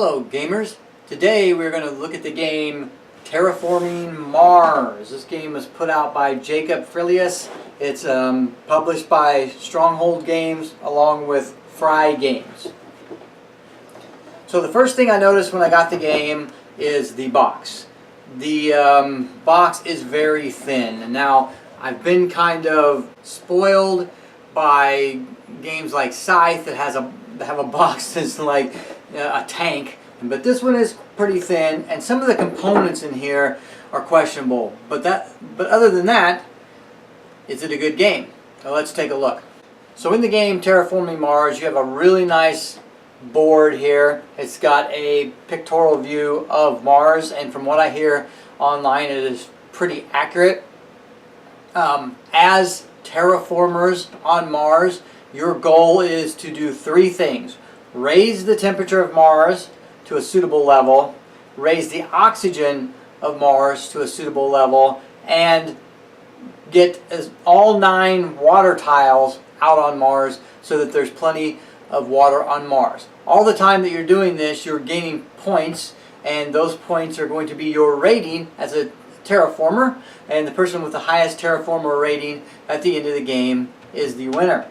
Hello gamers! Today we're going to look at the game Terraforming Mars. This game was put out by Jacob Filius. It's published by Stronghold Games along with Fry Games. So the first thing I noticed when I got the game is the box. The box is very thin. Now I've been kind of spoiled by games like Scythe that have a box that's like a tank, but this one is pretty thin, and some of the components in here are questionable. But other than that, is it a good game? So let's take a look. So in the game Terraforming Mars, you have a really nice board here. It's got a pictorial view of Mars, and from what I hear online, it is pretty accurate. As terraformers on Mars, your goal is to do three things: raise the temperature of Mars to a suitable level, raise the oxygen of Mars to a suitable level, and get all 9 water tiles out on Mars so that there's plenty of water on Mars. All the time that you're doing this, you're gaining points, and those points are going to be your rating as a terraformer, and the person with the highest terraformer rating at the end of the game is the winner.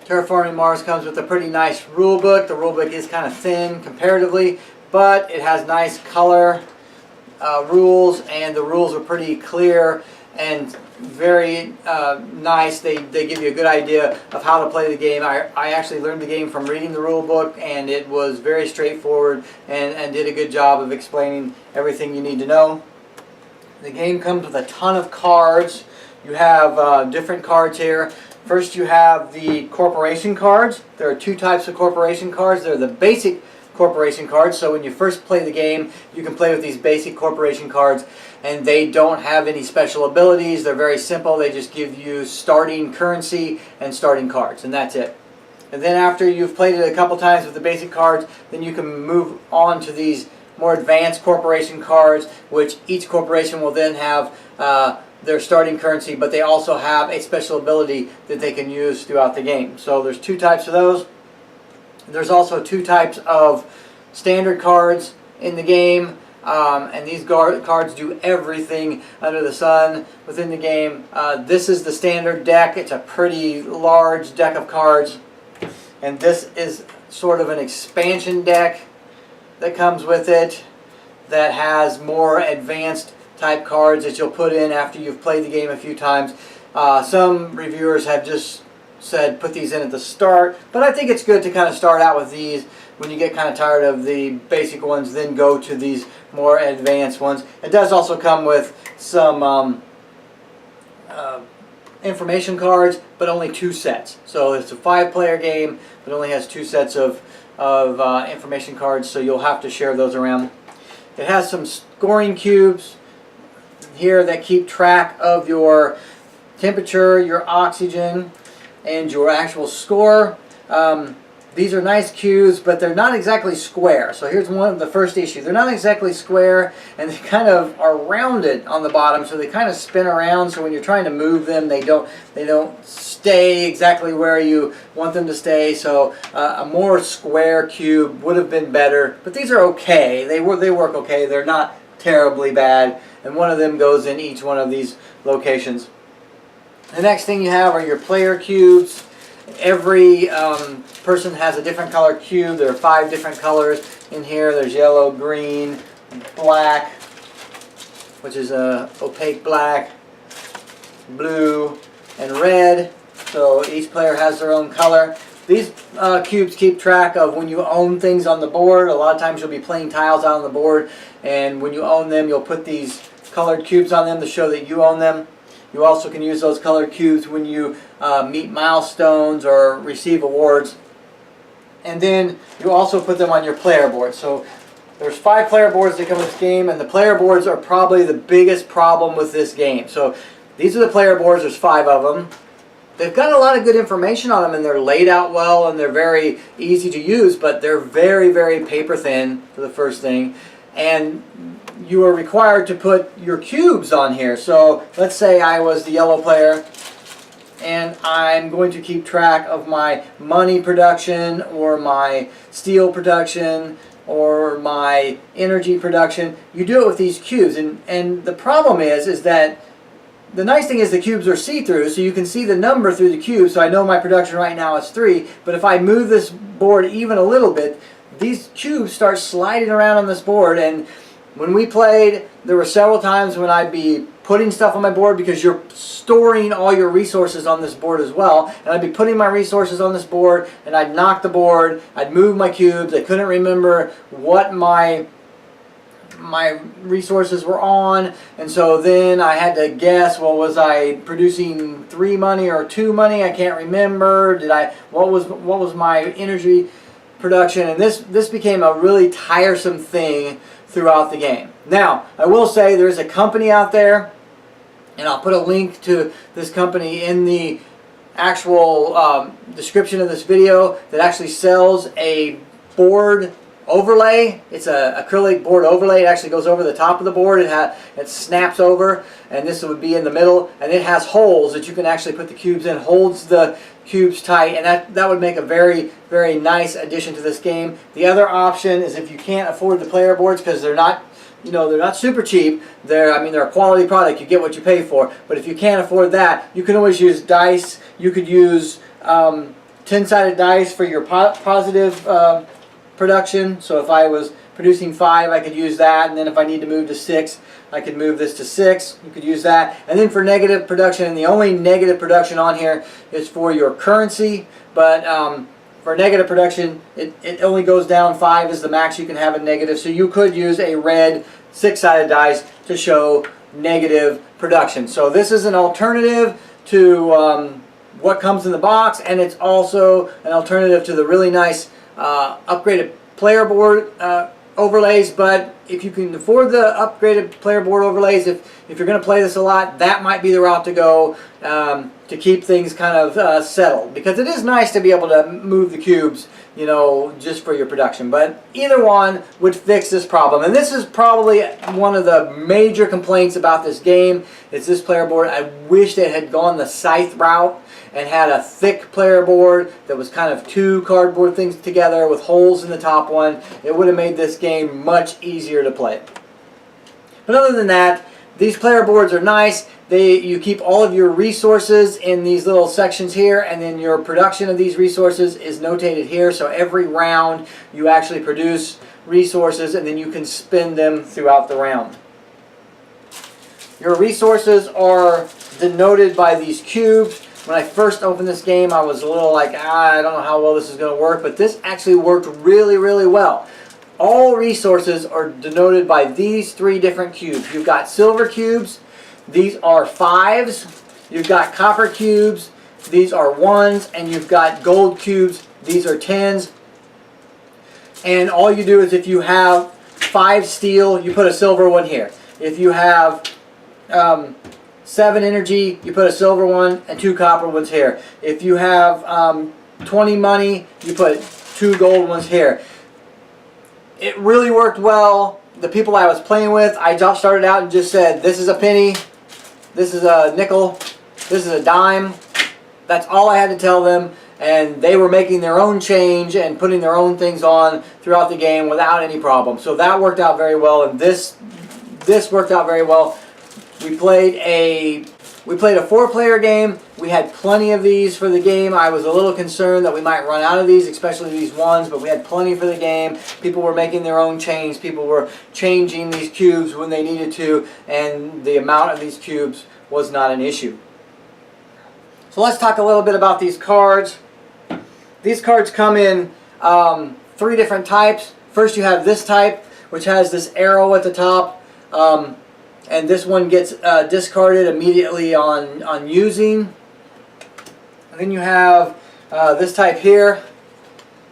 Terraforming Mars comes with a pretty nice rule book. The rule book is kind of thin comparatively, but it has nice color rules, and the rules are pretty clear and very nice. They give you a good idea of how to play the game. I actually learned the game from reading the rule book, and it was very straightforward and did a good job of explaining everything you need to know. The game comes with a ton of cards. You have different cards here. First, you have the corporation cards. There are 2 types of corporation cards. They're the basic corporation cards. So when you first play the game, you can play with these basic corporation cards, and they don't have any special abilities. They're very simple. They just give you starting currency and starting cards, and that's it. And then after you've played it a couple times with the basic cards, then you can move on to these more advanced corporation cards, which each corporation will then have their starting currency, but they also have a special ability that they can use throughout the game. So there's 2 types of those. There's also 2 types of standard cards in the game, and these cards do everything under the sun within the game. This is the standard deck. It's a pretty large deck of cards, and this is sort of an expansion deck that comes with it that has more advanced type cards that you'll put in after you've played the game a few times. Some reviewers have just said put these in at the start, but I think it's good to kind of start out with these. When you get kind of tired of the basic ones, then go to these more advanced ones. It does also come with some information cards, but only 2 sets. So it's a 5-player game, but only has 2 sets of information cards, so you'll have to share those around. It has some scoring cubes here that keep track of your temperature, your oxygen, and your actual score. These are nice cubes, but they're not exactly square. So here's the first issue. They're not exactly square, and they kind of are rounded on the bottom, so they kind of spin around. So when you're trying to move them, they don't stay exactly where you want them to stay. So a more square cube would have been better, but these are okay. They work okay. They're not terribly bad, and one of them goes in each one of these locations. The next thing you have are your player cubes. Every person has a different color cube. There are 5 different colors in here. There's yellow, green, black, which is opaque black, blue, and red. So each player has their own color. These cubes keep track of when you own things on the board. A lot of times you'll be playing tiles out on the board, and when you own them, you'll put these colored cubes on them to show that you own them. You also can use those colored cubes when you meet milestones or receive awards. And then you also put them on your player board. So there's 5 player boards that come with this game, and the player boards are probably the biggest problem with this game. So these are the player boards. There's 5 of them. They've got a lot of good information on them, and they're laid out well, and they're very easy to use, but they're very, very paper thin for the first thing. And you are required to put your cubes on here. So let's say I was the yellow player. and I'm going to keep track of my money production or my steel production or my energy production. You do it with these cubes, and the problem is that the nice thing is the cubes are see-through, so you can see the number through the cube, so I know my production right now is 3, but if I move this board even a little bit, these cubes start sliding around on this board. And when we played, there were several times when I'd be putting stuff on my board, because you're storing all your resources on this board as well, and I'd be putting my resources on this board, and I'd knock the board, I'd move my cubes, I couldn't remember what my resources were on, and so then I had to guess, well, was I producing 3 money or 2 money? I can't remember. What was my energy production? And this became a really tiresome thing throughout the game. Now, I will say there's a company out there, and I'll put a link to this company in the actual description of this video, that actually sells a board overlay. It's an acrylic board overlay. It actually goes over the top of the board. It snaps over, and this would be in the middle, and it has holes that you can actually put the cubes in. Holds the cubes tight, and that would make a very, very nice addition to this game. The other option is, if you can't afford the player boards, because they're not, they're not super cheap. They're a quality product. You get what you pay for. But if you can't afford that, you can always use dice. You could use 10-sided dice for your positive production. So if I was producing 5, I could use that, and then if I need to move to 6, I could move this to 6. You could use that. And then for negative production, and the only negative production on here is for your currency, but for negative production, it only goes down. 5 is the max you can have in negative. So you could use a red 6-sided dice to show negative production. So this is an alternative to what comes in the box, and it's also an alternative to the really nice upgraded player board overlays. But if you can afford the upgraded player board overlays, if you're going to play this a lot, that might be the route to go to keep things kind of settled, because it is nice to be able to move the cubes, just for your production. But either one would fix this problem, and this is probably one of the major complaints about this game, is this player board. I wish they had gone the Scythe route and had a thick player board that was kind of 2 cardboard things together with holes in the top one. It would have made this game much easier to play. But other than that, these player boards are nice. You keep all of your resources in these little sections here, and then your production of these resources is notated here. So every round you actually produce resources, and then you can spend them throughout the round. Your resources are denoted by these cubes. When I first opened this game, I was a little like, I don't know how well this is going to work, but this actually worked really, really well. All resources are denoted by these 3 different cubes. You've got silver cubes, these are 5s. You've got copper cubes, these are 1s, and you've got gold cubes, these are 10s. And all you do is, if you have 5 steel, you put a silver one here. If you have 7 energy, you put a silver one and 2 copper ones here. If you have 20 money, you put 2 gold ones here. It really worked well. The people I was playing with, I just started out and just said, this is a penny, this is a nickel, this is a dime. That's all I had to tell them, and they were making their own change and putting their own things on throughout the game without any problem. So that worked out very well, and this worked out very well. We played a 4-player game. We had plenty of these for the game. I was a little concerned that we might run out of these, especially these ones, but we had plenty for the game. People were making their own change. People were changing these cubes when they needed to, and the amount of these cubes was not an issue. So let's talk a little bit about these cards. These cards come in 3 different types. First, you have this type, which has this arrow at the top. And this one gets discarded immediately on using. And then you have this type here,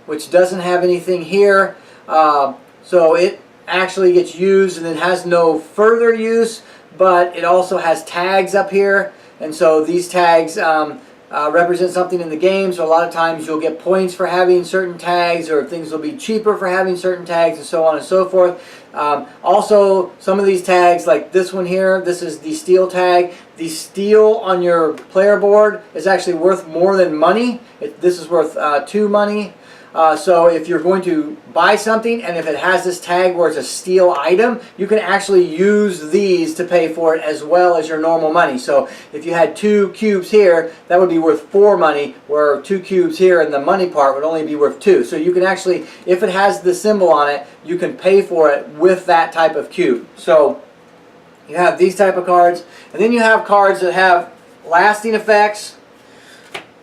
which doesn't have anything here. So it actually gets used and then has no further use, but it also has tags up here. And so these tags represent something in the game, so a lot of times you'll get points for having certain tags, or things will be cheaper for having certain tags, and so on and so forth. Also, some of these tags, like this one here, this is the steel tag. The steel on your player board is actually worth more than money. This is worth 2 money. So if you're going to buy something and if it has this tag where it's a steel item, you can actually use these to pay for it as well as your normal money. So if you had 2 cubes here, that would be worth 4 money, where 2 cubes here in the money part would only be worth 2. So you can actually, if it has the symbol on it, you can pay for it with that type of cube. So you have these type of cards, and then you have cards that have lasting effects.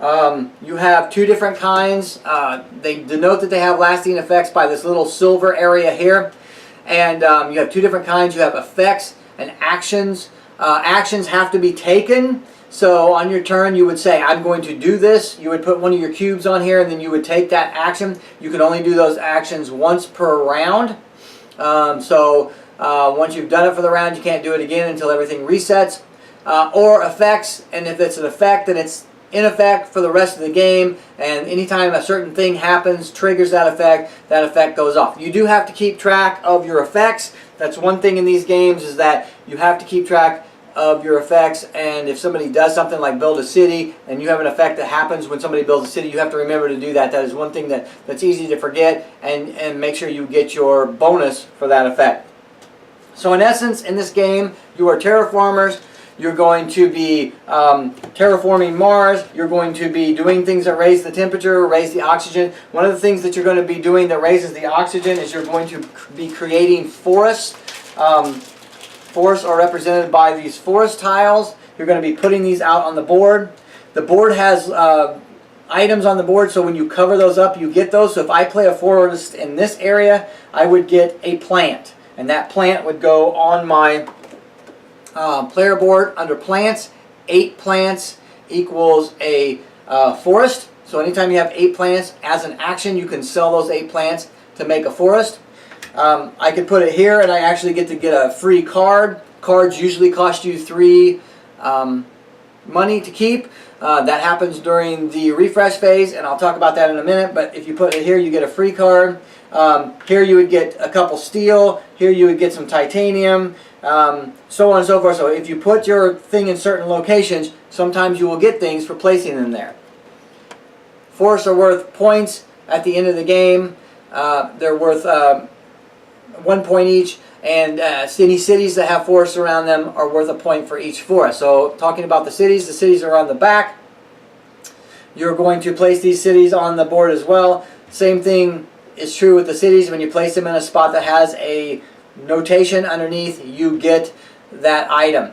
You have 2 different kinds. They denote that they have lasting effects by this little silver area here. And you have 2 different kinds. You have effects and actions. Actions have to be taken. So on your turn you would say, I'm going to do this. You would put one of your cubes on here, and then you would take that action. You can only do those actions once per round. Once you've done it for the round, you can't do it again until everything resets. Or effects, and if it's an effect, then it's in effect for the rest of the game, and anytime a certain thing happens, triggers that effect goes off. You do have to keep track of your effects. That's one thing in these games, is that you have to keep track of your effects, and if somebody does something like build a city, and you have an effect that happens when somebody builds a city, you have to remember to do that. That is one thing that's easy to forget, and make sure you get your bonus for that effect. So in essence, in this game, you are terraformers. You're going to be terraforming Mars. You're going to be doing things that raise the temperature, raise the oxygen. One of the things that you're going to be doing that raises the oxygen is you're going to be creating forests. Forests are represented by these forest tiles. You're going to be putting these out on the board. The board has items on the board, so when you cover those up, you get those. So if I play a forest in this area, I would get a plant. And that plant would go on my player board under plants. 8 plants equals a forest. So anytime you have 8 plants, as an action, you can sell those 8 plants to make a forest. I could put it here, and I actually get to get a free card. Cards usually cost you 3 money to keep. That happens during the refresh phase, and I'll talk about that in a minute. But if you put it here, you get a free card. Here you would get a couple steel. Here you would get some titanium. So on and so forth. So if you put your thing in certain locations, sometimes you will get things for placing them there. Forests are worth points at the end of the game. They're worth 1 point each, and any cities that have forests around them are worth a point for each forest. So talking about the cities are on the back. You're going to place these cities on the board as well. Same thing is true with the cities. When you place them in a spot that has a notation underneath, you get that item.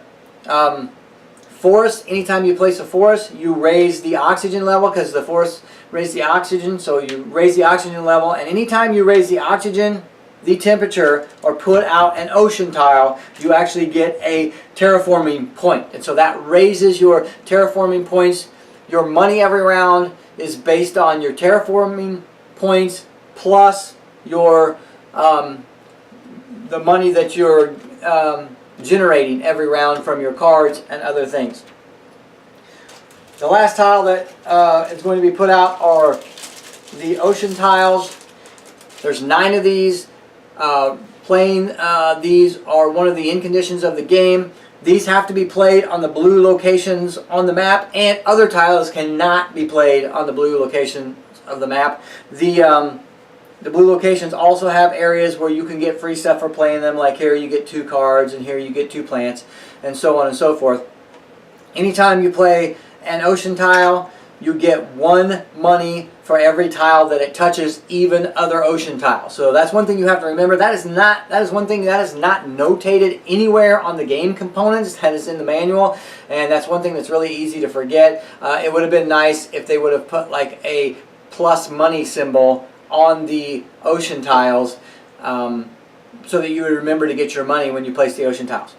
Forest, anytime you place a forest, you raise the oxygen level, because the forest raise the oxygen, so you raise the oxygen level, and anytime you raise the oxygen, the temperature, or put out an ocean tile, you actually get a terraforming point. And so that raises your terraforming points. Your money every round is based on your terraforming points plus your the money that you're generating every round from your cards and other things. The last tile that is going to be put out are the ocean tiles. There's 9 of these. Playing these are one of the end conditions of the game. These have to be played on the blue locations on the map, and other tiles cannot be played on the blue location of the map. The blue locations also have areas where you can get free stuff for playing them, like here you get 2 cards, and here you get 2 plants, and so on and so forth. Anytime you play an ocean tile, you get 1 money for every tile that it touches, even other ocean tiles. So that's one thing you have to remember. That is one thing that is not notated anywhere on the game components. That is in the manual, and that's one thing that's really easy to forget. It would have been nice if they would have put like a plus money symbol on the ocean tiles, so that you would remember to get your money when you place the ocean tiles.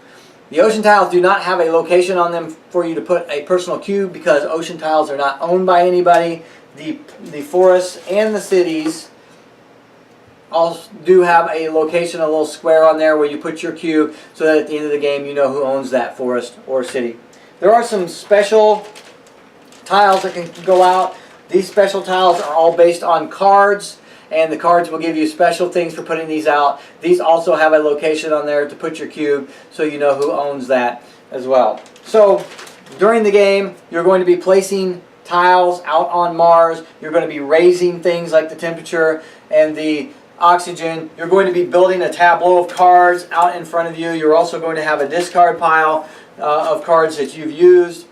The ocean tiles do not have a location on them for you to put a personal cube, because ocean tiles are not owned by anybody. The forests and the cities all do have a location, a little square on there where you put your cube, so that at the end of the game you know who owns that forest or city. There are some special tiles that can go out. These special tiles are all based on cards, and the cards will give you special things for putting these out. These also have a location on there to put your cube, so you know who owns that as well. So during the game, you're going to be placing tiles out on Mars. You're going to be raising things like the temperature and the oxygen. You're going to be building a tableau of cards out in front of you. You're also going to have a discard pile of cards that you've used.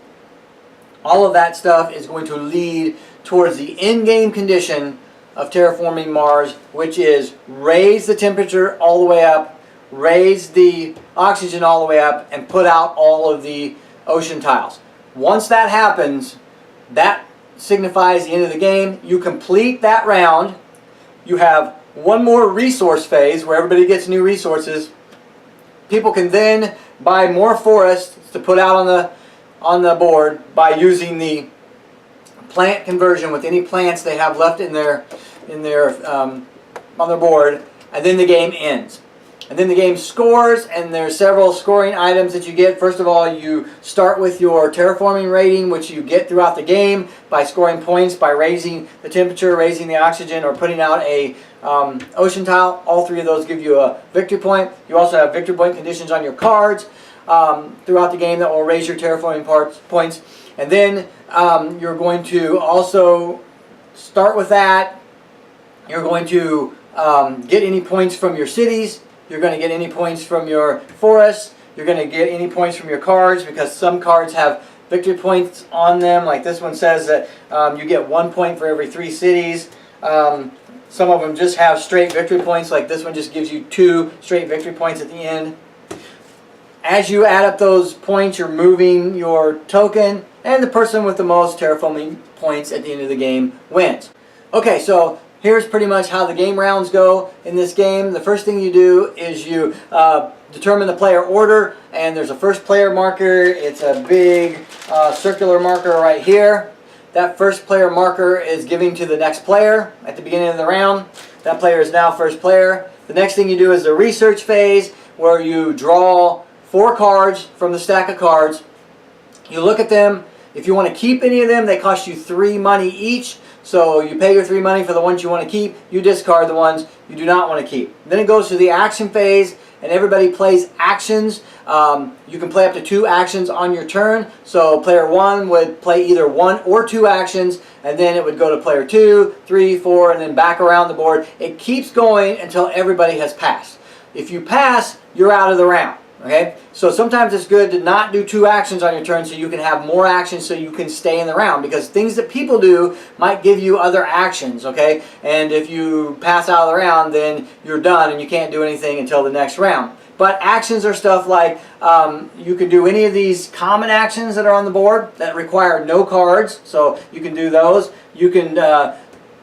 All of that stuff is going to lead towards the in-game condition of Terraforming Mars, which is raise the temperature all the way up, raise the oxygen all the way up, and put out all of the ocean tiles. Once that happens, that signifies the end of the game. You complete that round. You have one more resource phase where everybody gets new resources. People can then buy more forests to put out on the board by using the plant conversion with any plants they have left on their board, and then the game ends. And then the game scores, and there's several scoring items that you get. First of all, you start with your terraforming rating, which you get throughout the game by scoring points by raising the temperature, raising the oxygen, or putting out a ocean tile. All three of those give you a victory point. You also have victory point conditions on your cards throughout the game that will raise your terraforming points. And then you're going to also start with that. You're going to get any points from your cities. You're going to get any points from your forests. You're going to get any points from your cards, because some cards have victory points on them. Like this one says that you get 1 point for every 3 cities. Some of them just have straight victory points. Like this one just gives you 2 straight victory points at the end. As you add up those points, you're moving your token, and the person with the most terraforming points at the end of the game wins. Okay, so here's pretty much how the game rounds go in this game. The first thing you do is you determine the player order, and there's a first player marker. It's a big circular marker right here. That first player marker is giving to the next player at the beginning of the round. That player is now first player. The next thing you do is the research phase, where you draw 4 cards from the stack of cards. You look at them. If you want to keep any of them, they cost you 3 money each. So you pay your 3 money for the ones you want to keep. You discard the ones you do not want to keep. Then it goes to the action phase, and everybody plays actions. You can play up to 2 actions on your turn. So player 1 would play either 1 or 2 actions, and then it would go to player 2, 3, 4, and then back around the board. It keeps going until everybody has passed. If you pass, you're out of the round. Okay, so sometimes it's good to not do 2 actions on your turn, so you can have more actions, so you can stay in the round, because things that people do might give you other actions. Okay, and if you pass out of the round, then you're done and you can't do anything until the next round. But actions are stuff like you can do any of these common actions that are on the board that require no cards, so you can do those. You can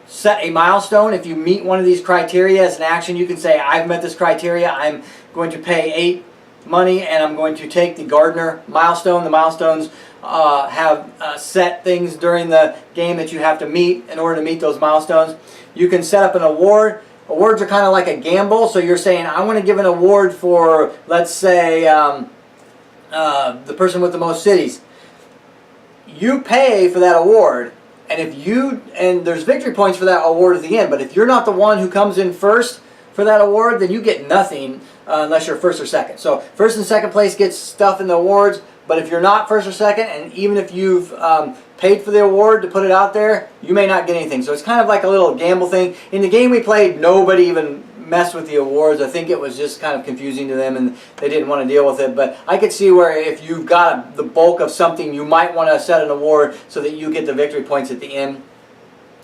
set a milestone. If you meet one of these criteria as an action, you can say, I've met this criteria, I'm going to pay 8 money, and I'm going to take the gardener milestone. The milestones have set things during the game that you have to meet in order to meet those milestones. You can set up an award. Awards are kind of like a gamble, so you're saying, I want to give an award for, let's say, the person with the most cities. You pay for that award, and there's victory points for that award at the end, but if you're not the one who comes in first for that award, then you get nothing unless you're first or second. So first and second place gets stuff in the awards, but if you're not first or second, and even if you've paid for the award to put it out there, you may not get anything. So it's kind of like a little gamble thing. In the game we played, nobody even messed with the awards. I think it was just kind of confusing to them, and they didn't want to deal with it. But I could see where if you've got the bulk of something, you might want to set an award so that you get the victory points at the end.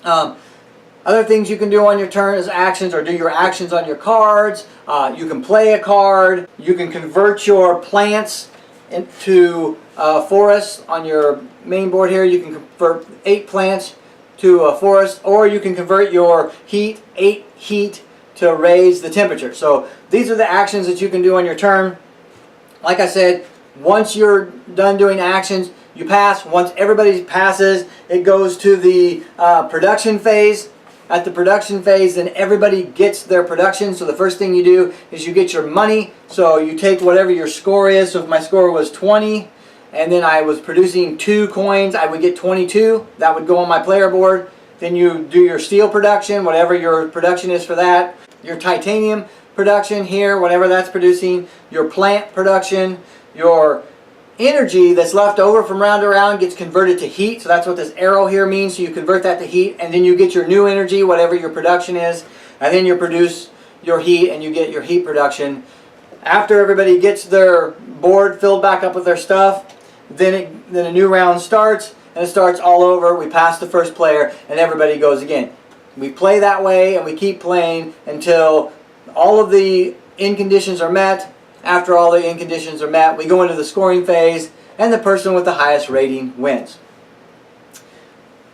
Other things you can do on your turn as actions, or do your actions on your cards. You can play a card. You can convert your plants into forests on your main board here. You can convert 8 plants to a forest, or you can convert your 8 heat to raise the temperature. So these are the actions that you can do on your turn. Like I said, once you're done doing actions, you pass. Once everybody passes, it goes to the production phase. At the production phase, then everybody gets their production. So the first thing you do is you get your money. So you take whatever your score is. So if my score was 20, and then I was producing 2 coins, I would get 22. That would go on my player board. Then you do your steel production, whatever your production is for that. Your titanium production here, whatever that's producing. Your plant production. Your energy that's left over from round to round gets converted to heat. So that's what this arrow here means. So you convert that to heat, and then you get your new energy, whatever your production is. And then you produce your heat, and you get your heat production. After everybody gets their board filled back up with their stuff, then a new round starts. And it starts all over. We pass the first player, and everybody goes again. We play that way, and we keep playing until all of the end conditions are met. After all the end conditions are met, we go into the scoring phase, and the person with the highest rating wins.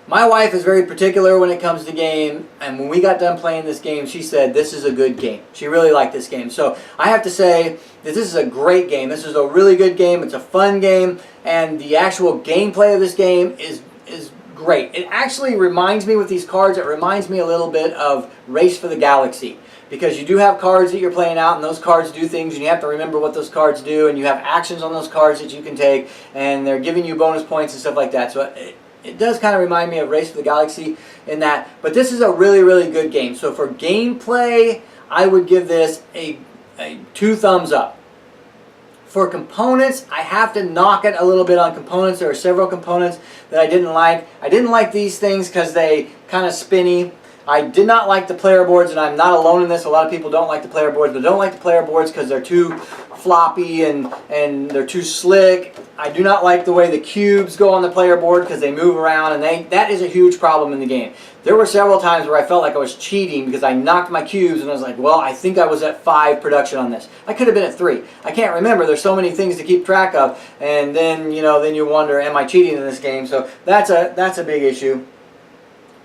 My wife is very particular when it comes to game, and when we got done playing this game, she said this is a good game. She really liked this game. So I have to say that this is a great game. This is a really good game. It's a fun game, and the actual gameplay of this game is great. It actually reminds me, with these cards, it reminds me a little bit of Race for the Galaxy. Because you do have cards that you're playing out, and those cards do things, and you have to remember what those cards do, and you have actions on those cards that you can take, and they're giving you bonus points and stuff like that. So it does kind of remind me of Race for the Galaxy in that. But this is a really, really good game. So for gameplay, I would give this a 2 thumbs up. For components, I have to knock it a little bit on components. There are several components that I didn't like. I didn't like these things because they kind of spinny. I did not like the player boards, and I'm not alone in this. A lot of people don't like the player boards, but don't like the player boards because they're too floppy and they're too slick. I do not like the way the cubes go on the player board because they move around, and that is a huge problem in the game. There were several times where I felt like I was cheating because I knocked my cubes, and I was like, well, I think I was at 5 production on this. I could have been at 3. I can't remember. There's so many things to keep track of, and then you wonder, am I cheating in this game? So that's a big issue.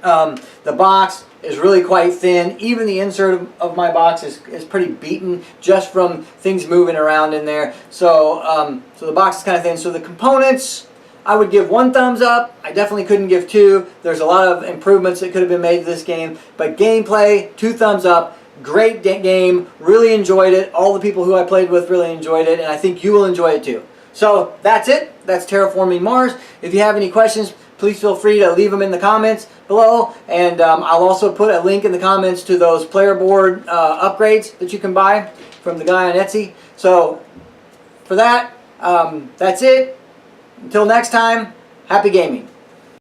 The box is really quite thin. Even the insert of my box is pretty beaten just from things moving around in there. So the box is kind of thin. So the components, I would give 1 thumbs up. I definitely couldn't give 2. There's a lot of improvements that could have been made to this game. But gameplay, 2 thumbs up. Great game. Really enjoyed it. All the people who I played with really enjoyed it. And I think you will enjoy it too. So that's it. That's Terraforming Mars. If you have any questions, please feel free to leave them in the comments below, and I'll also put a link in the comments to those player board upgrades that you can buy from the guy on Etsy. So for that, that's it. Until next time, happy gaming.